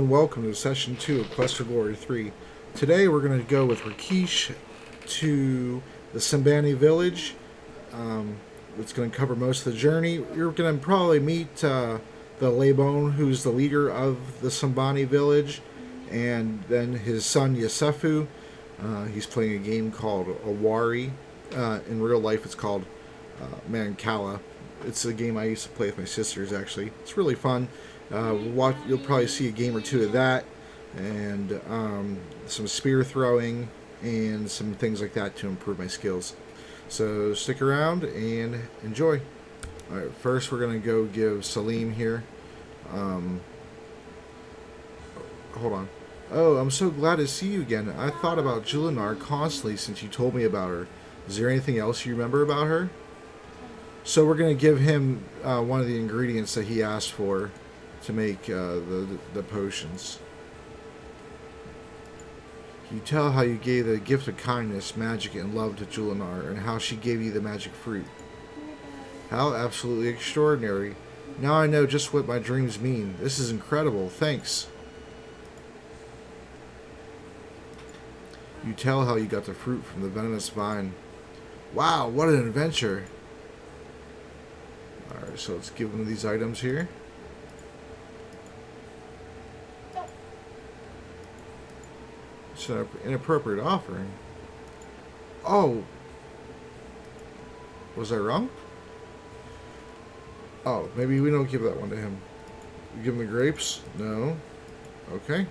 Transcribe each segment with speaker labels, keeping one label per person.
Speaker 1: and welcome to Session 2 of Quest for Glory 3. Today we're going to go with Rakeesh to the Simbani Village. It's going to cover most of the journey. You're going to probably meet the Laybone, who's the leader of the Simbani Village, and then his son Yosefu. He's playing a game called Awari. In real life it's called Mancala. It's a game I used to play with my sisters, actually. It's really fun. You'll probably see a game or two of that, and some spear throwing, and some things like that to improve my skills. So stick around and enjoy. Alright, first we're going to go give Salim here. Hold on. Oh, I'm so glad to see you again. I thought about Julinar constantly since you told me about her. Is there anything else you remember about her? So we're going to give him one of the ingredients that he asked for to make the potions. You tell how you gave the gift of kindness, magic, and love to Julinar, and how she gave you the magic fruit. How absolutely extraordinary. Now I know just what my dreams mean. This is incredible. Thanks. You tell how you got the fruit from the venomous vine. Wow, what an adventure. Alright, so let's give him these items here. It's an inappropriate offering. Oh. Was I wrong? Oh, maybe we don't give that one to him. We give him the grapes? No. Okay.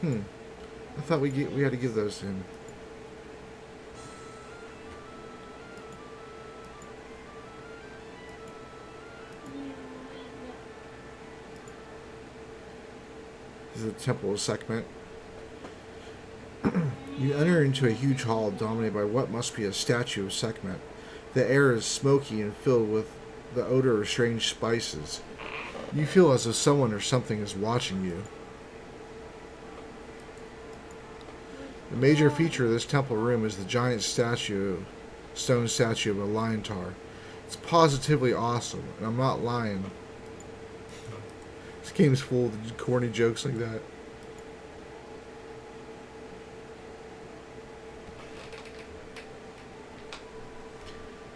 Speaker 1: I thought we had to give those to him. This is the Temple of Sekhmet. You enter into a huge hall dominated by what must be a statue of Sekhmet. The air is smoky and filled with the odor of strange spices. You feel as if someone or something is watching you. The major feature of this temple room is the giant stone statue of a Liontaur. It's positively awesome, and I'm not lying. This game's full of corny jokes like that.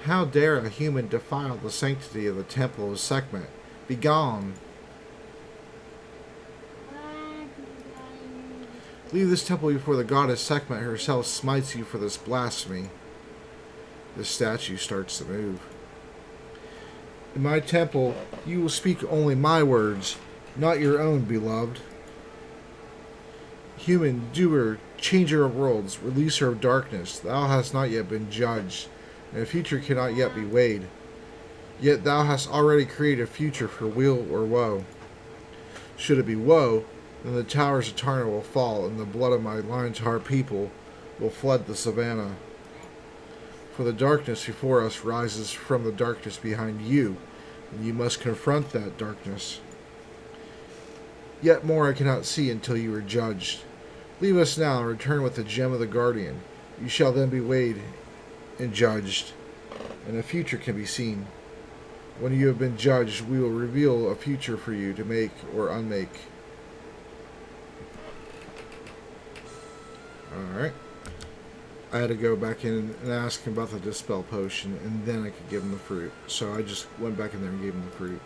Speaker 1: How dare a human defile the sanctity of the Temple of Sekhmet? Begone! Leave this temple before the goddess Sekhmet herself smites you for this blasphemy. The statue starts to move. In my temple, you will speak only my words, not your own, beloved. Human, doer, changer of worlds, releaser of darkness, thou hast not yet been judged, and the future cannot yet be weighed. Yet thou hast already created a future for weal or woe. Should it be woe, then the towers of Tarna will fall, and the blood of my Liontaur people will flood the savannah. For the darkness before us rises from the darkness behind you, and you must confront that darkness. Yet more I cannot see until you are judged. Leave us now and return with the gem of the Guardian. You shall then be weighed and judged, and a future can be seen. When you have been judged, we will reveal a future for you to make or unmake. Alright. I had to go back in and ask him about the Dispel Potion, and then I could give him the fruit. So I just went back in there and gave him the fruit.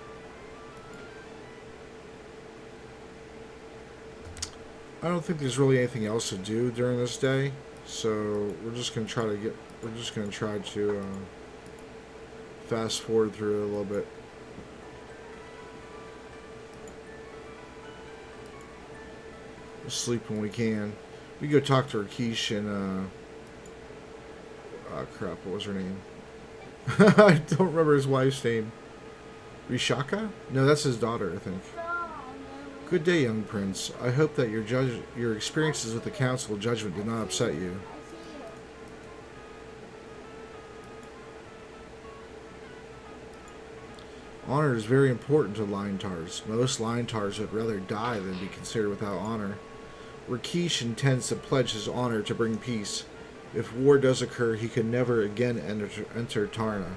Speaker 1: I don't think there's really anything else to do during this day, so we're just gonna try to fast forward through it a little bit. We'll sleep when we can. We go talk to Rakeesh and oh crap, what was her name? I don't remember his wife's name. Rishaka? No, that's his daughter, I think. Good day, young prince. I hope that your experiences with the Council of Judgment did not upset you. Honor is very important to Liontaurs. Most Liontaurs would rather die than be considered without honor. Rakeesh intends to pledge his honor to bring peace. If war does occur, he can never again enter Tarna.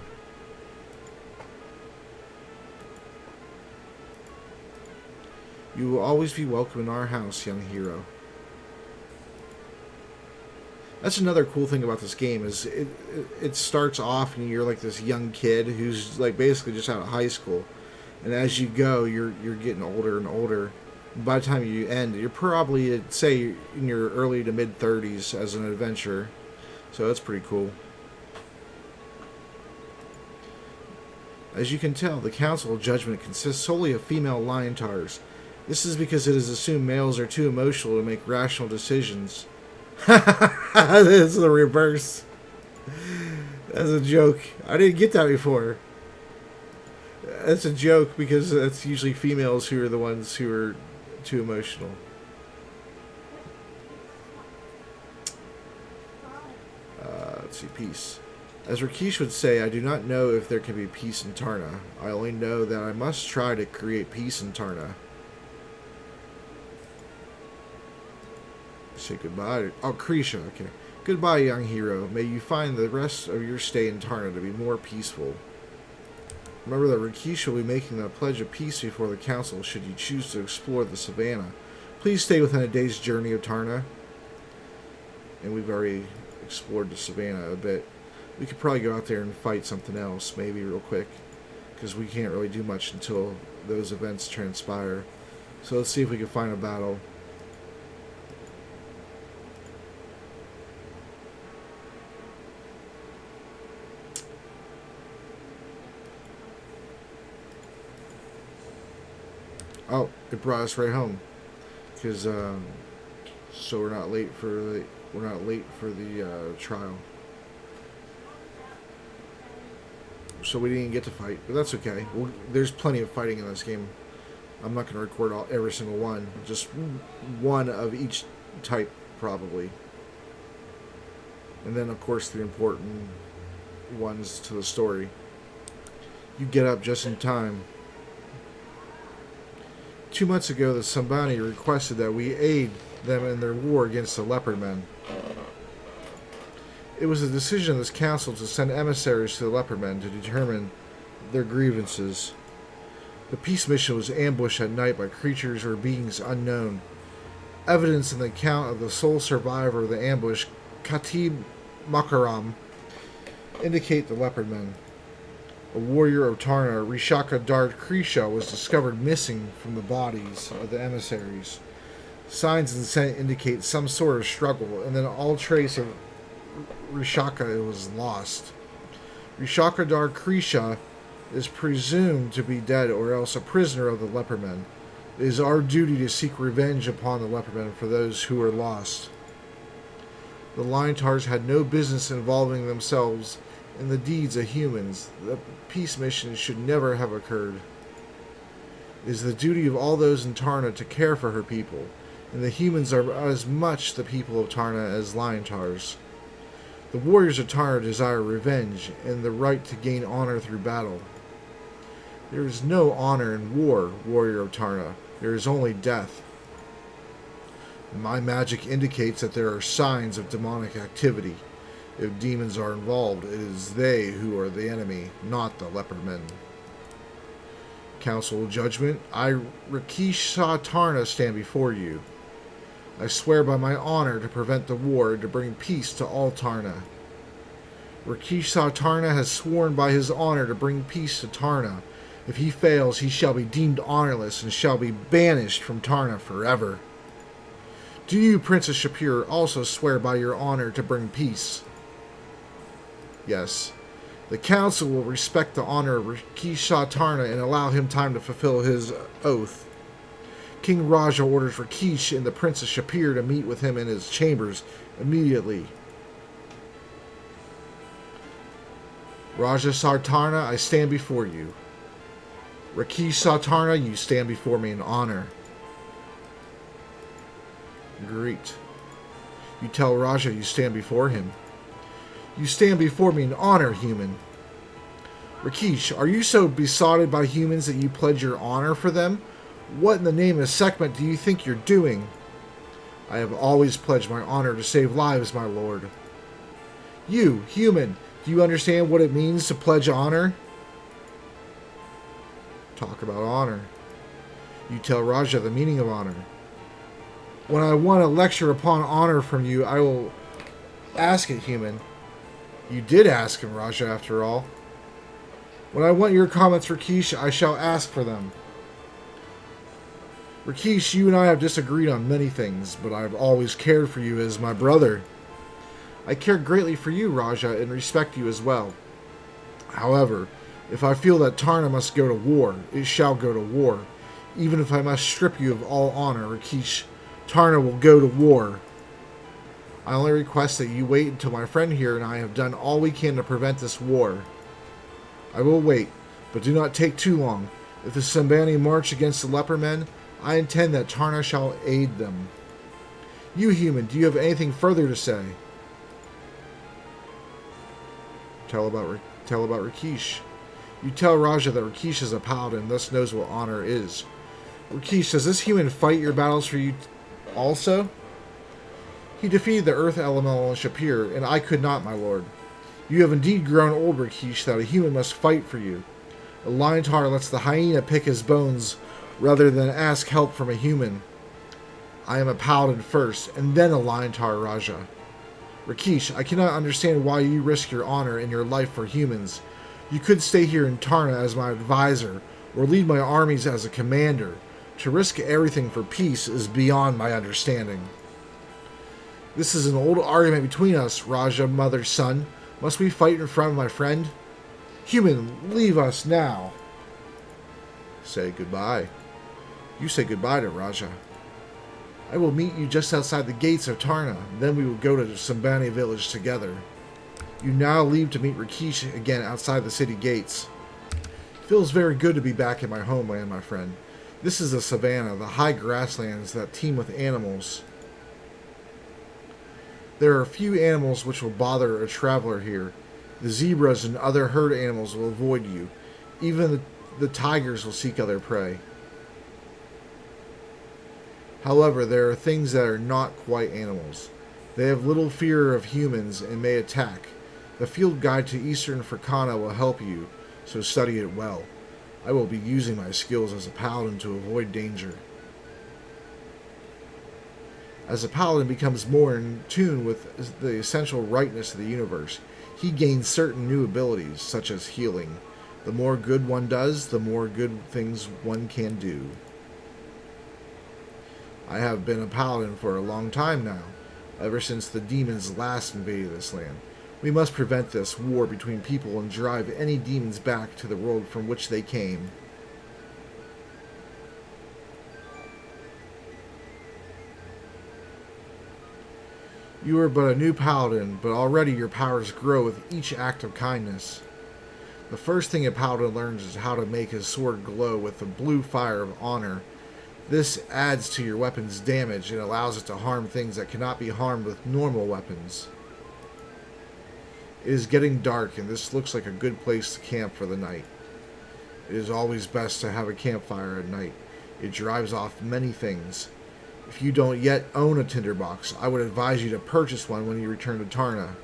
Speaker 1: You will always be welcome in our house, young hero. That's another cool thing about this game is it starts off and you're like this young kid who's like basically just out of high school, and as you go, you're getting older and older. By the time you end, you're probably say in your early to mid 30s as an adventurer, so that's pretty cool. As you can tell, the Council of Judgment consists solely of female Liontaurs. This is because it is assumed males are too emotional to make rational decisions. This is the reverse. That's a joke. I didn't get that before. That's a joke because that's usually females who are the ones who are too emotional. Let's see, peace. As Rakeesh would say, I do not know if there can be peace in Tarna. I only know that I must try to create peace in Tarna. Say goodbye. Oh, Krisha, okay. Goodbye, young hero. May you find the rest of your stay in Tarna to be more peaceful. Remember that Rakeesh will be making a pledge of peace before the council should you choose to explore the savannah. Please stay within a day's journey of Tarna. And we've already explored the savannah a bit. We could probably go out there and fight something else, maybe real quick. Because we can't really do much until those events transpire. So let's see if we can find a battle. Oh, it brought us right home, because so we're not late for the trial. So we didn't get to fight, but that's okay. There's plenty of fighting in this game. I'm not going to record every single one, just one of each type probably, and then of course the important ones to the story. You get up just in time. 2 months ago, the Simbani requested that we aid them in their war against the Leopard Men. It was the decision of this council to send emissaries to the Leopard Men to determine their grievances. The peace mission was ambushed at night by creatures or beings unknown. Evidence in the account of the sole survivor of the ambush, Khatib Makaram, indicate the Leopard Men. A warrior of Tarna, Rishaka Dard Krisha, was discovered missing from the bodies of the emissaries. Signs and scent indicate some sort of struggle, and then all trace of Rishaka was lost. Rishaka Dard Krisha is presumed to be dead or else a prisoner of the Leopardmen. It is our duty to seek revenge upon the Leopardmen for those who are lost. The Liontaurs had no business involving themselves in the deeds of humans. The peace mission should never have occurred. It is the duty of all those in Tarna to care for her people, and the humans are as much the people of Tarna as Liontaurs. The warriors of Tarna desire revenge and the right to gain honor through battle. There is no honor in war, warrior of Tarna. There is only death. My magic indicates that there are signs of demonic activity. If demons are involved, it is they who are the enemy, not the Leopard Men. Council of Judgment, I, Rakeesh Tarna, stand before you. I swear by my honor to prevent the war and to bring peace to all Tarna. Rakeesh Tarna has sworn by his honor to bring peace to Tarna. If he fails, he shall be deemed honorless and shall be banished from Tarna forever. Do you, Princess Shapir, also swear by your honor to bring peace? Yes. The council will respect the honor of Rakeesh Tarna and allow him time to fulfill his oath. King Raja orders Rakeesh and the Princess Shapir to meet with him in his chambers immediately. Raja Sartarna, I stand before you. Rakeesh Tarna, you stand before me in honor. Great. You tell Raja you stand before him. You stand before me in honor, human. Rakeesh, are you so besotted by humans that you pledge your honor for them? What in the name of Sekhmet do you think you're doing? I have always pledged my honor to save lives, my lord. You, human, do you understand what it means to pledge honor? Talk about honor. You tell Raja the meaning of honor. When I want a lecture upon honor from you, I will ask it, human. You did ask him, Raja, after all. When I want your comments, Rakeesh, I shall ask for them. Rakeesh, you and I have disagreed on many things, but I've always cared for you as my brother. I care greatly for you, Raja, and respect you as well. However, if I feel that Tarna must go to war, it shall go to war. Even if I must strip you of all honor, Rakeesh, Tarna will go to war. I only request that you wait until my friend here and I have done all we can to prevent this war. I will wait, but do not take too long. If the Simbani march against the leper men, I intend that Tarna shall aid them. You, human, do you have anything further to say? Tell about Rakeesh. You tell Raja that Rakeesh is a paladin, thus knows what honor is. Rakeesh, does this human fight your battles for you also? He defeated the earth elemental in Shapir, and I could not, my lord. You have indeed grown old, Rakeesh, that a human must fight for you. A Liontaur lets the hyena pick his bones rather than ask help from a human. I am a paladin first, and then a Liontaur, Raja. Rakeesh, I cannot understand why you risk your honor and your life for humans. You could stay here in Tarna as my advisor, or lead my armies as a commander. To risk everything for peace is beyond my understanding. This is an old argument between us, Raja, mother, son. Must we fight in front of my friend? Human, leave us now. Say goodbye. You say goodbye to Raja. I will meet you just outside the gates of Tarna. Then we will go to the Simbani Village together. You now leave to meet Rakeesh again outside the city gates. It feels very good to be back in my homeland, my friend. This is the savannah, the high grasslands that teem with animals. There are few animals which will bother a traveler here. The zebras and other herd animals will avoid you. Even the tigers will seek other prey. However, there are things that are not quite animals. They have little fear of humans and may attack. The field guide to Eastern Fracana will help you, so study it well. I will be using my skills as a paladin to avoid danger. As a paladin becomes more in tune with the essential rightness of the universe, he gains certain new abilities, such as healing. The more good one does, the more good things one can do. I have been a paladin for a long time now, ever since the demons last invaded this land. We must prevent this war between people and drive any demons back to the world from which they came. You are but a new paladin, but already your powers grow with each act of kindness. The first thing a paladin learns is how to make his sword glow with the blue fire of honor. This adds to your weapon's damage and allows it to harm things that cannot be harmed with normal weapons. It is getting dark, and this looks like a good place to camp for the night. It is always best to have a campfire at night. It drives off many things. If you don't yet own a tinderbox, I would advise you to purchase one when you return to Tarna.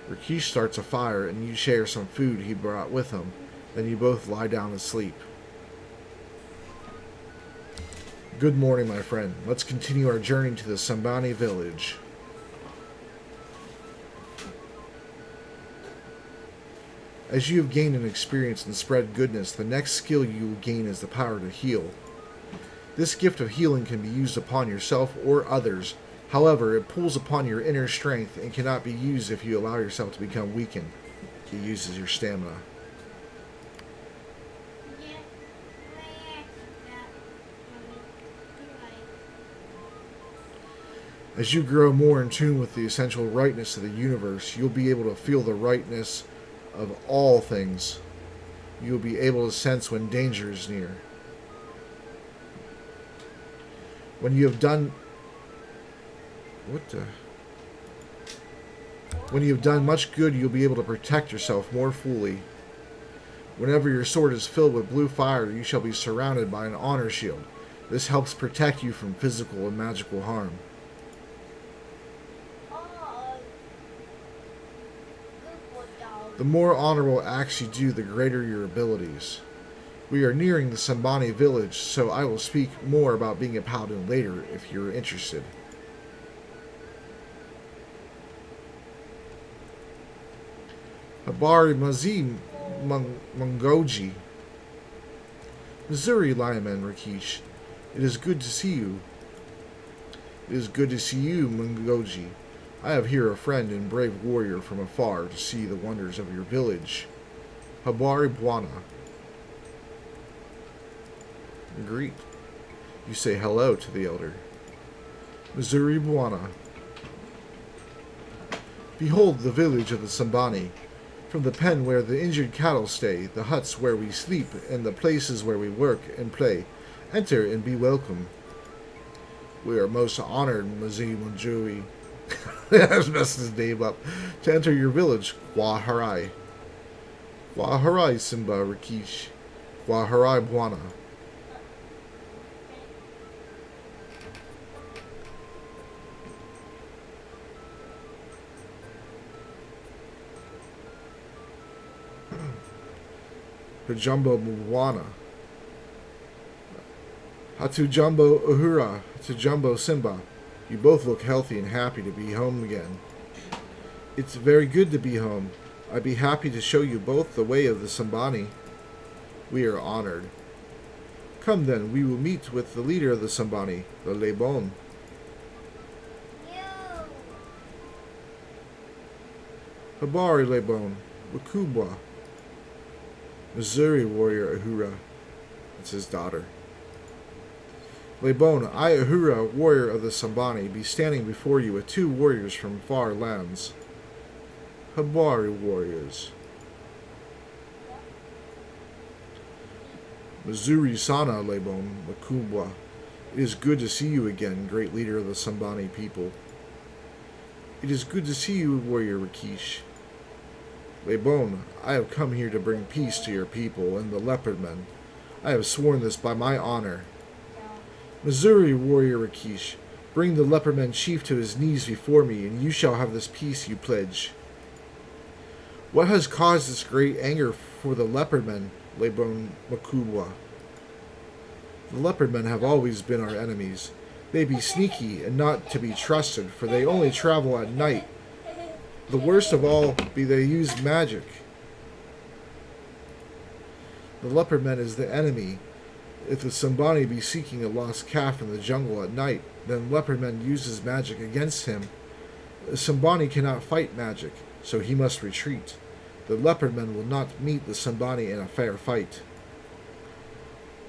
Speaker 1: Rakeesh starts a fire, and you share some food he brought with him. Then you both lie down to sleep. Good morning, my friend. Let's continue our journey to the Simbani Village. As you have gained an experience and spread goodness, the next skill you will gain is the power to heal. This gift of healing can be used upon yourself or others. However, it pulls upon your inner strength and cannot be used if you allow yourself to become weakened. It uses your stamina. As you grow more in tune with the essential rightness of the universe, you'll be able to feel the rightness of all things. You'll be able to sense when danger is near. When you have done much good, you'll be able to protect yourself more fully. Whenever your sword is filled with blue fire, you shall be surrounded by an honor shield. This helps protect you from physical and magical harm. The more honorable acts you do, the greater your abilities. We are nearing the Simbani Village, so I will speak more about being a paladin later if you're interested. Habari Mazim Mungoji. Missouri Lineman Rakeesh. It is good to see you. It is good to see you, Mungoji. I have here a friend and brave warrior from afar to see the wonders of your village. Habari Bwana. Greet. You say hello to the elder. Missouri Bwana. Behold the village of the Simbani. From the pen where the injured cattle stay, the huts where we sleep, and the places where we work and play. Enter and be welcome. We are most honored, Mazi Munjui. I've messed his name up. To enter your village, Kwaharai. Kwaharai, Simba Rakeesh. Kwaharai Bwana. Hajumbo Mwana. Hatujumbo Uhura. Hatujumbo Simba. You both look healthy and happy to be home again. It's very good to be home. I'd be happy to show you both the way of the Simbani. We are honored. Come then, we will meet with the leader of the Simbani, the Lebon. Habari Lebon. Wakubwa. Missouri warrior Ahura. That's his daughter. Lebon, I, Ahura, warrior of the Simbani, be standing before you with 2 warriors from far lands. Habari warriors. Missouri Sana, Lebon, Makubwa. It is good to see you again, great leader of the Simbani people. It is good to see you, warrior Rakeesh. Lebon, I have come here to bring peace to your people and the leopard men. I have sworn this by my honor. Missouri warrior Rakeesh, bring the leopardman chief to his knees before me, and you shall have this peace you pledge. What has caused this great anger for the leopardmen, Lebon Makubwa? The leopardmen have always been our enemies. They be sneaky and not to be trusted, for they only travel at night. The worst of all be they use magic. The leopardman is the enemy. If the Simbani be seeking a lost calf in the jungle at night, then leopardman uses magic against him. The Simbani cannot fight magic, so he must retreat. The leopardmen will not meet the Simbani in a fair fight.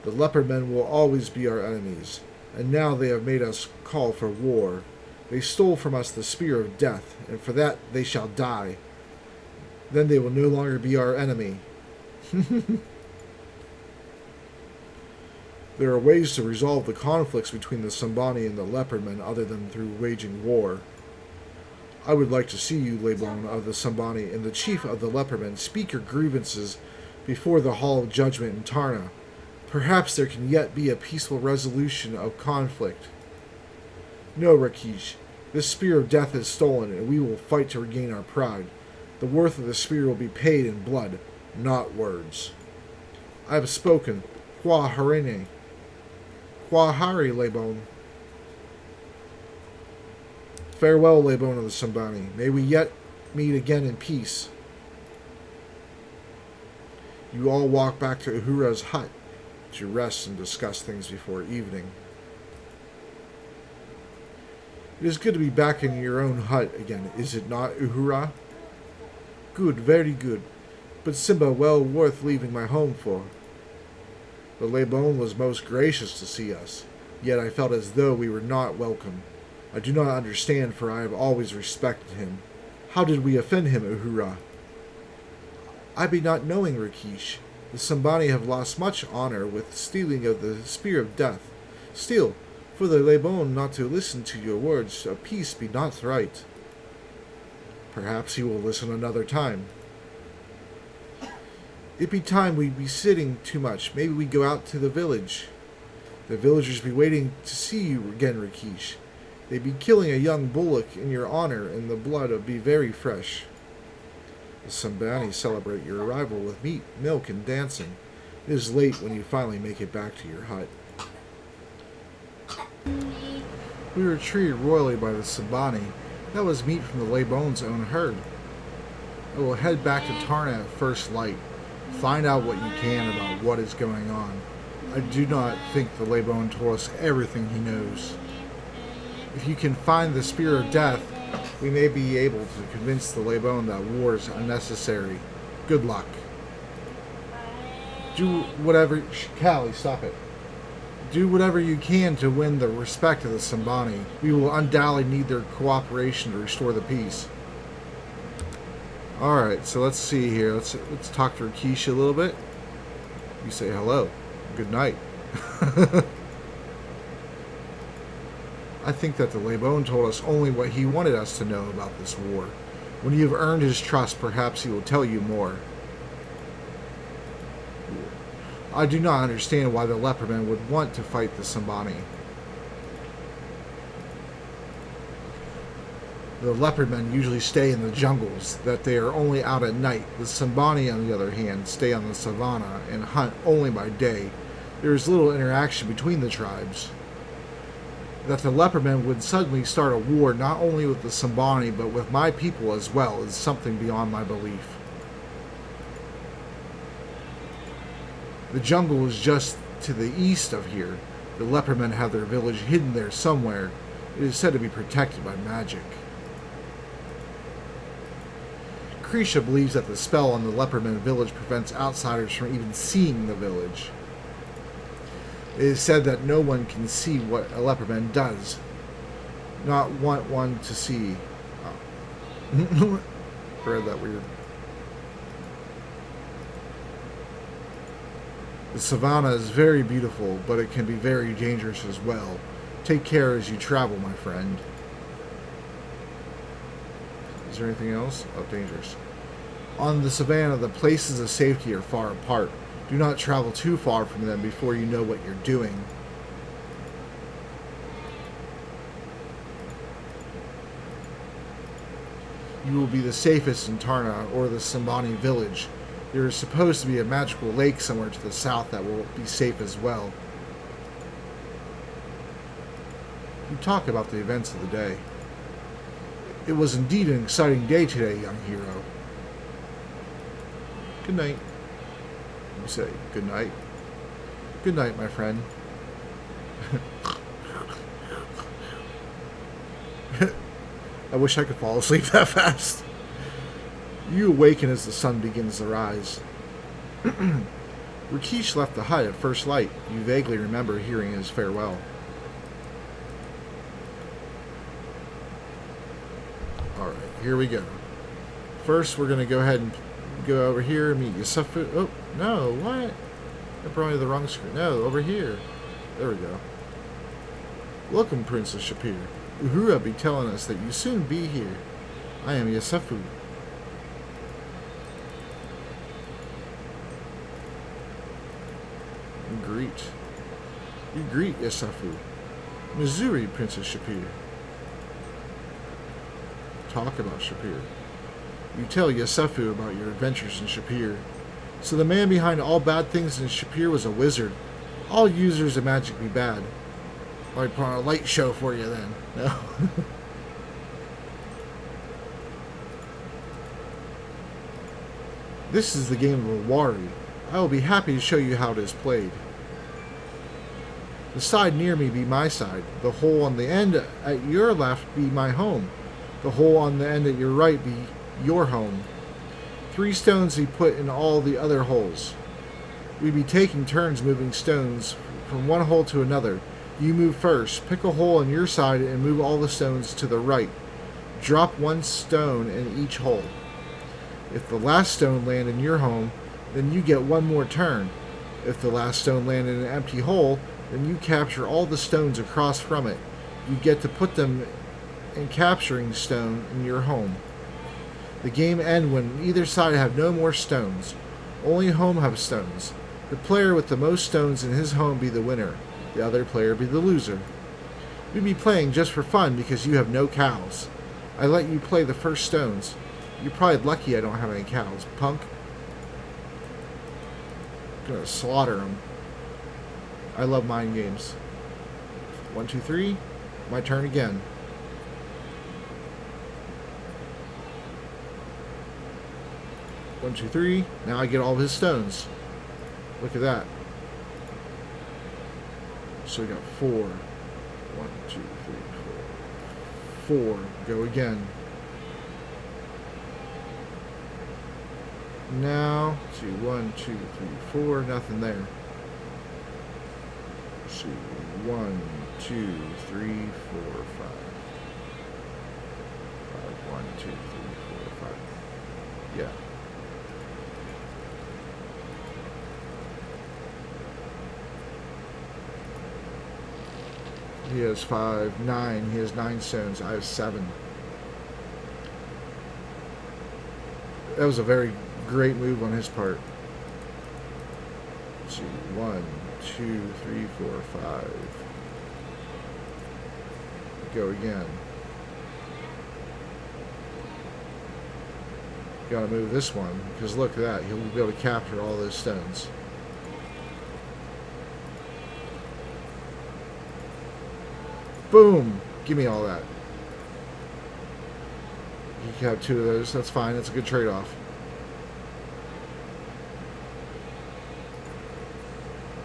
Speaker 1: The leopardmen will always be our enemies, and now they have made us call for war. They stole from us the spear of death, and for that they shall die. Then they will no longer be our enemy. There are ways to resolve the conflicts between the Simbani and the leopardmen other than through waging war. I would like to see you, Lebon of the Simbani, and the chief of the leopardmen speak your grievances before the Hall of Judgment in Tarna. Perhaps there can yet be a peaceful resolution of conflict. No, Rakeesh, this spear of death is stolen, and we will fight to regain our pride. The worth of the spear will be paid in blood, not words. I have spoken. Kwa harine. Kwa hari, Lebon. Farewell, Lebon of the Simbani. May we yet meet again in peace. You all walk back to Uhura's hut to rest and discuss things before evening. It is good to be back in your own hut again, is it not, Uhura? Good, very good. But Simba well worth leaving my home for. The Lebon was most gracious to see us, yet I felt as though we were not welcome. I do not understand, for I have always respected him. How did we offend him, Uhura? I be not knowing, Rakeesh. The Simbani have lost much honor with stealing of the spear of death. Still, for the Lebon not to listen to your words of peace be not right. Perhaps he will listen another time. It be time we be sitting too much. Maybe we go out to the village. The villagers be waiting to see you again, Rakeesh. They be killing a young bullock in your honor, and the blood will be very fresh. The Simbani celebrate your arrival with meat, milk, and dancing. It is late when you finally make it back to your hut. We were treated royally by the Simbani. That was meat from the Lebone's own herd. I will head back to Tarna at first light. Find out what you can about what is going on. I do not think the Lebone told us everything he knows. If you can find the Spear of Death, we may be able to convince the Lebone that war is unnecessary. Good luck. Do whatever... Callie, stop it. Do whatever you can to win the respect of the Simbani. We will undoubtedly need their cooperation to restore the peace. Alright, so let's see here. Let's talk to Rakeesh a little bit. You say hello. Good night. I think that the Lebone told us only what he wanted us to know about this war. When you have earned his trust, perhaps he will tell you more. I do not understand why the Lepermen would want to fight the Simbani. The Lepermen usually stay in the jungles, that they are only out at night. The Simbani, on the other hand, stay on the savannah and hunt only by day. There is little interaction between the tribes. That the Lepermen would suddenly start a war not only with the Simbani but with my people as well is something beyond my belief. The jungle is just to the east of here. The Lepermen have their village hidden there somewhere. It is said to be protected by magic. Krisha believes that the spell on the Lepermen village prevents outsiders from even seeing the village. It is said that no one can see what a Leperman does. Not want one to see. Oh. Read that weird. The savannah is very beautiful, but it can be very dangerous as well. Take care as you travel, my friend. Is there anything else? Oh, dangerous. On the savannah, the places of safety are far apart. Do not travel too far from them before you know what you're doing. You will be the safest in Tarna or the Simbani Village. There is supposed to be a magical lake somewhere to the south that will be safe as well. You talk about the events of the day. It was indeed an exciting day today, young hero. Good night. You say, good night. Good night, my friend. I wish I could fall asleep that fast. You awaken as the sun begins to rise. Rakeesh left the hut at first light. You vaguely remember hearing his farewell. Alright, here we go. First, we're going to go ahead and go over here and meet Yusufu. Oh, no, what? I brought me the wrong screen. No, over here. There we go. Welcome, Princess Shapir. Uhura be telling us that you soon be here. I am Yusufu. You greet Yusufu. Missouri, Princess Shapir. Talk about Shapir. You tell Yusufu about your adventures in Shapir. So the man behind all bad things in Shapir was a wizard. All users of magic be bad. I'd put on a light show for you then. No. This is the game of Awari. I will be happy to show you how it is played. The side near me be my side. The hole on the end at your left be my home. The hole on the end at your right be your home. 3 stones be put in all the other holes. We be taking turns moving stones from one hole to another. You move first. Pick a hole on your side and move all the stones to the right. Drop 1 stone in each hole. If the last stone land in your home, then you get 1 more turn. If the last stone land in an empty hole, then you capture all the stones across from it. You get to put them in capturing stone in your home. The game ends when either side have no more stones. Only home have stones. The player with the most stones in his home be the winner. The other player be the loser. We be playing just for fun because you have no cows. I let you play the first stones. You're probably lucky I don't have any cows, punk. Gonna slaughter him. I love mind games. 1, 2, 3. My turn again. One, two, three. Now I get all of his stones. Look at that. So we got 4. 1, 2, 3, 4. 4. Go again. Now, see, 1, 2, 3, 4. Nothing there. See, 1, 2, 3, 4, 5. 1, 2, 3, 4, 5. Yeah. He has 5, 9. He has 9 stones. I have 7. That was a very great move on his part. Let's see, 1, 2, 3, 4, 5. Go again. Gotta move this one, because look at that. He'll be able to capture all those stones. Boom! Give me all that. You can have 2 of those. That's fine. That's a good trade-off.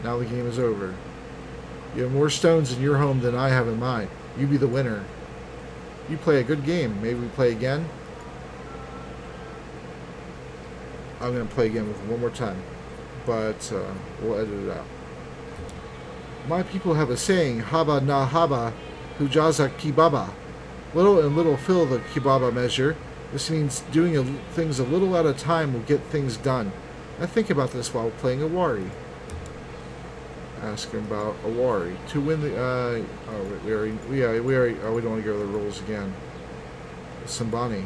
Speaker 1: Now the game is over. You have more stones in your home than I have in mine. You be the winner. You play a good game. Maybe we play again? I'm going to play again with him one more time. But we'll edit it out. My people have a saying, Haba na haba, hujaza kibaba. Little and little fill the kibaba measure. This means doing things a little at a time will get things done. I think about this while playing a Wari. Asking about a Wari. To win the, we don't want to go to the rules again. Simbani.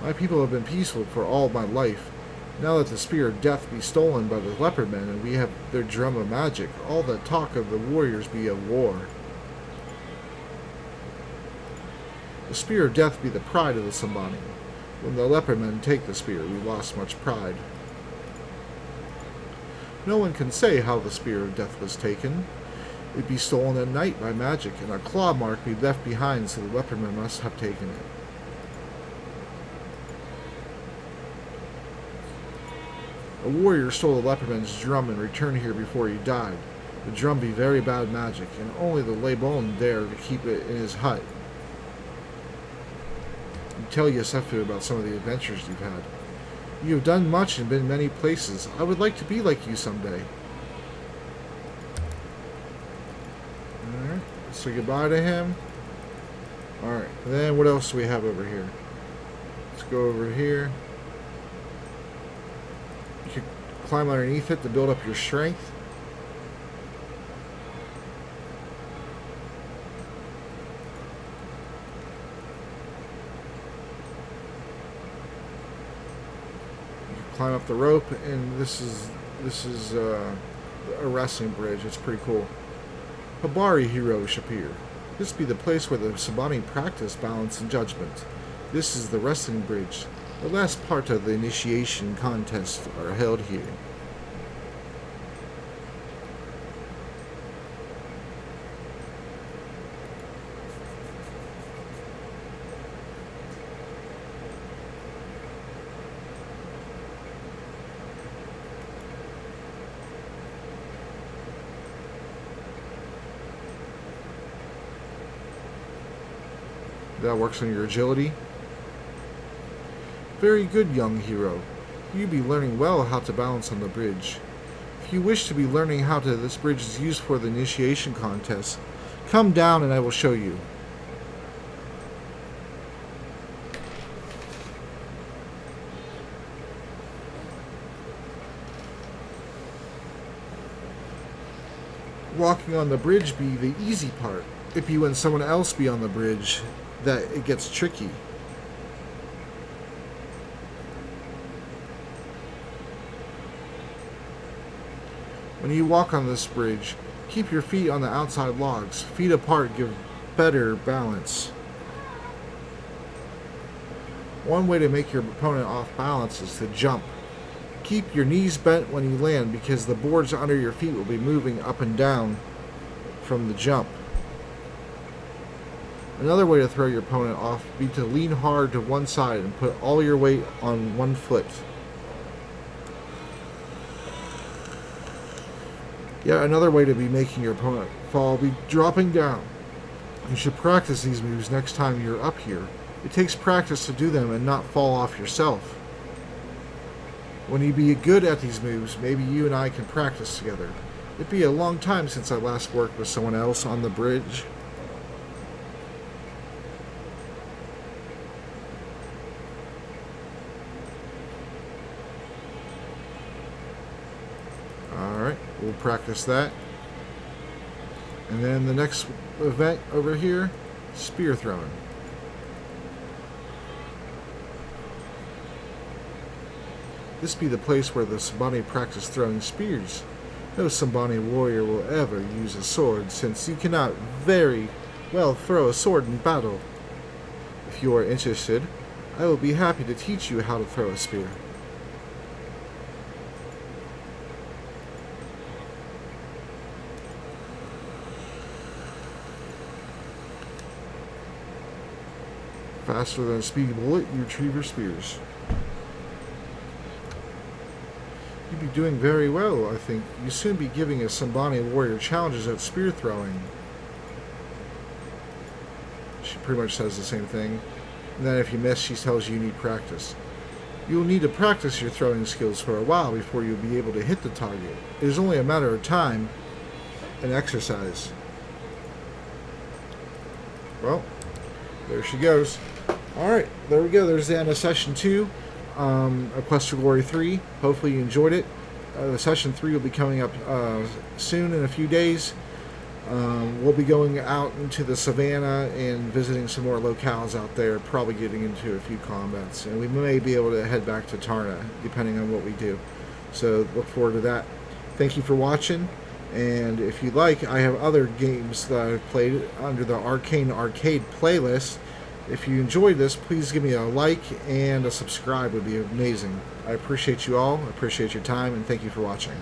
Speaker 1: My people have been peaceful for all my life. Now that the spear of death be stolen by the leopard men and we have their drum of magic, all the talk of the warriors be of war. The spear of death be the pride of the Simbani. When the leopard men take the spear, we lost much pride. No one can say how the spear of death was taken. It be stolen at night by magic, and a claw mark be left behind, so the leopard men must have taken it. A warrior stole the leopardman's drum and returned here before he died. The drum be very bad magic, and only the Lebon dare to keep it in his hut. You tell Yosefu about some of the adventures you've had. You have done much and been many places. I would like to be like you someday. Alright, so goodbye to him. Alright, then what else do we have over here? Let's go over here. You can climb underneath it to build up your strength. You can climb up the rope, and this is a wrestling bridge. It's pretty cool. Habari Hero Shapir. This be the place where the Simbani practice balance and judgment. This is the wrestling bridge. The last part of the initiation contest are held here. That works on your agility. Very good, young hero. You be learning well how to balance on the bridge. If you wish to be learning how this bridge is used for the initiation contest, come down and I will show you. Walking on the bridge be the easy part. It be when someone else be on the bridge that it gets tricky. When you walk on this bridge, keep your feet on the outside logs. Feet apart give better balance. One way to make your opponent off balance is to jump. Keep your knees bent when you land because the boards under your feet will be moving up and down from the jump. Another way to throw your opponent off would be to lean hard to one side and put all your weight on one foot. Yet another way to be making your opponent fall will be dropping down. You should practice these moves next time you're up here. It takes practice to do them and not fall off yourself. When you be good at these moves, maybe you and I can practice together. It'd be a long time since I last worked with someone else on the bridge. Alright, we'll practice that. And then the next event over here, spear throwing. This be the place where the Simbani practice throwing spears. No Simbani warrior will ever use a sword, since you cannot very well throw a sword in battle. If you are interested, I will be happy to teach you how to throw a spear. Faster than a speedy bullet, you retrieve your spears. You'd be doing very well, I think. You'll soon be giving a Simbani warrior challenges at spear throwing. She pretty much says the same thing. And then if you miss, she tells you need practice. You'll need to practice your throwing skills for a while before you'll be able to hit the target. It is only a matter of time and exercise. Well, there she goes. Alright, there we go. There's the end of Session 2. A Quest for Glory 3. Hopefully you enjoyed it. The Session 3 will be coming up soon in a few days. We'll be going out into the savannah and visiting some more locales out there, probably getting into a few combats. And we may be able to head back to Tarna, depending on what we do. So look forward to that. Thank you for watching. And if you like, I have other games that I've played under the Arcane Arcade playlist. If you enjoyed this, please give me a like and a subscribe would be amazing. I appreciate you all. I appreciate your time, and thank you for watching.